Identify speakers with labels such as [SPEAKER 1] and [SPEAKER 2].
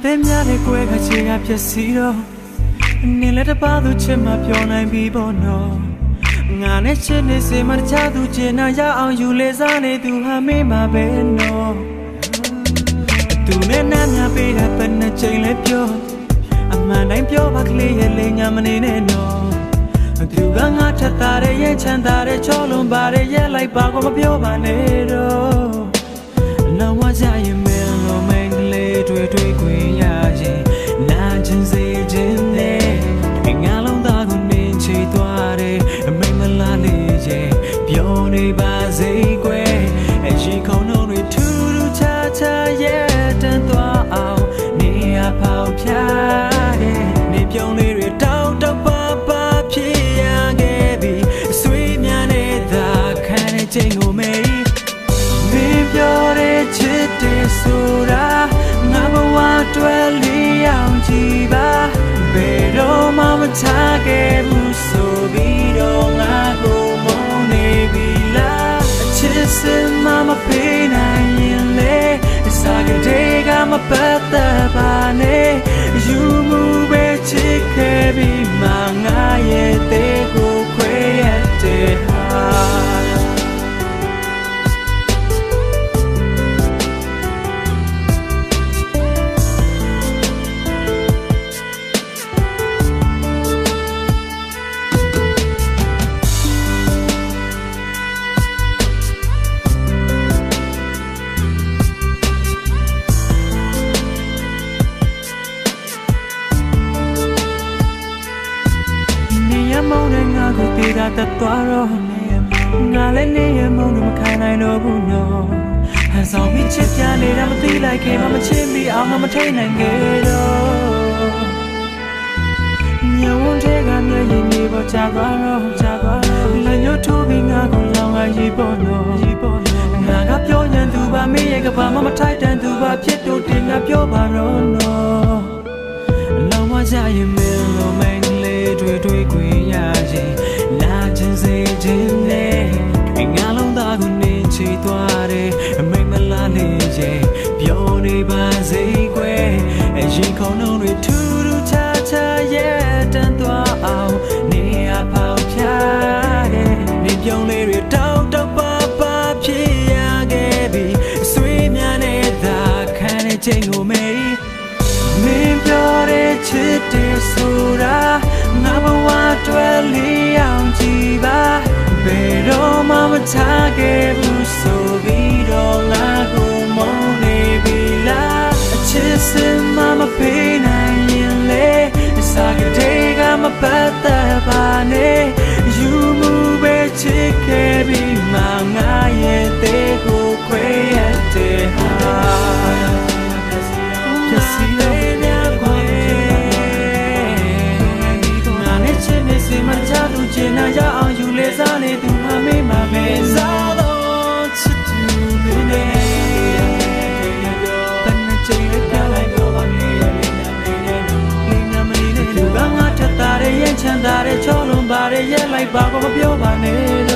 [SPEAKER 1] တဲ့များတဲ့ကွဲကချေကဖြစ်စီတော့နေလက်တပါသူချစ်မှပြောနိုင်ပြီပေါ့နော်ငါနဲ့ချစ်နေစေမှတခြားသူချင်နာရအောင်ယူလေစားနေသူဟာမေးမှာပဲနော်သူနဲ့နားများပေးတဲ့ဘယ်နှချိန်လဲပြောအမှန်တိုင်းပြောပါကလေးရဲ့လေညာမနေနဲ့နော်သူကငါထက်တာတဲ့ရဲ့ချမ်းသာတဲ့ချောလွန်ပါတဲ့ရဲ့လိုက်ပါကိုမပြောပါနဲ့တော့လောဝကြရင်မင်းလိုမင်းကလေးတွေ့ခွင့်ရရင်နာကျင်စေခြင်းနဲ့ငါလုံးသားကိုနင်းချီသွားတယ်မိမလားလေးရဲ့ပြောနေပါစေကွယ်အရှိခုံလုံးတွေထူးထူးခြားခြားရဲ့တန်သွားအောင်နေရပေါက်ပြတယ်နေပြုံးလေးတွေတောက်တပါပါဖြစ်ရခဲ့ပြီဆွေးများနေတာခံနေချိန်ကိုမေးမင်းပြောတဲ့ချစ်တဲ့ဆိုတာငါဘဝတွဲလျအောင်ကြည့်ပါဘယ်တော့မှမထားခဲ့ဘူးဆိုပြီးတော့ငါကိုမုန်းနေပြီလားအချစ်စမမပေးနိုင်ရင်လေစားကြတဲ့ကမပတ်သက်ပါနဲ့ယူမှုပဲချစ်ခဲ့ပြီးမှငါရဲ့တဲ့ကိုခွဲရတဲ့ဟာမောင်နဲ့ငါကိုပြေးတာတက်သွားတော့ငါလည်းနေရမောင်နဲ့မခံနိုင်တော့ဘူးနော်ဟန်ဆောင်ပြီးချစ်ပြနေတာမသိလိုက်ခင်မချစ်မိအောင်မထိန်နိုင်ခဲ့တော့ညဝန်းတဲ့ကမျက်ရည်မြေပေါ်ချသွားတော့လက်ညှိုးထိုးပြီးငါကိုလောင်ရရေးပေါ်နော်ငါကပြောရင်သူပါမေးရဲ့ကဘာမှမထိုက်တန်သူပါဖြစ်တော့တင်ငါပြောပါတော့နော်လောင်မကြရင်မင်းလိုမင်းလေးတွေ့ခွင့်ရရင်လာခြင်းစေခြင်းနဲ့ငါလုံးသားကိုနင်းချီသွားတယ်မိမလားလေးရဲ့ပြောနေပါစေကွယ်အရင်ခုံလုံးတွေထူးထူးခြားခြားရဲ့တန်သွားအောင်နေရပေါက်ပြတယ်နေပြုံးလေးတွေတောက်တပါပါဖြစ်ရခဲ့ပြီဆွေးများနေတာခံနေချိန်ကိုမေးမင်းပြောတဲ့ချစ်တဲ့ဆိုတာငါဘဝတွဲလျအောင်ကြည့်ပါဘယ်တော့မှမထားခဲ့ဘူးဆိုပြီးတော့ငါကိုမုန်းနေပြီလားအချစ်စမမပေးနိုင်ရင်လေစားကြတဲ့ကမပတ်သက်ပါနဲ့ယူမှုပဲချစ်ခဲ့ပြီးမှငါရဲ့တဲ့ကိုခွဲရတဲ့ဟာချင်နာရအောင်ယူလေစားနေသူမှမေးမှာပဲစားတော့ချစ်သူနေတန်နေချိန်လေးပြောလိုက်တော့ပါနေလေးနာမနေနဲ့လူကငါထက်တာတဲ့ရင်ချမ်းသာတဲ့ချောလွန်ပါတဲ့ရဲ့လိုက်ပါကိုမပြောပါနဲ့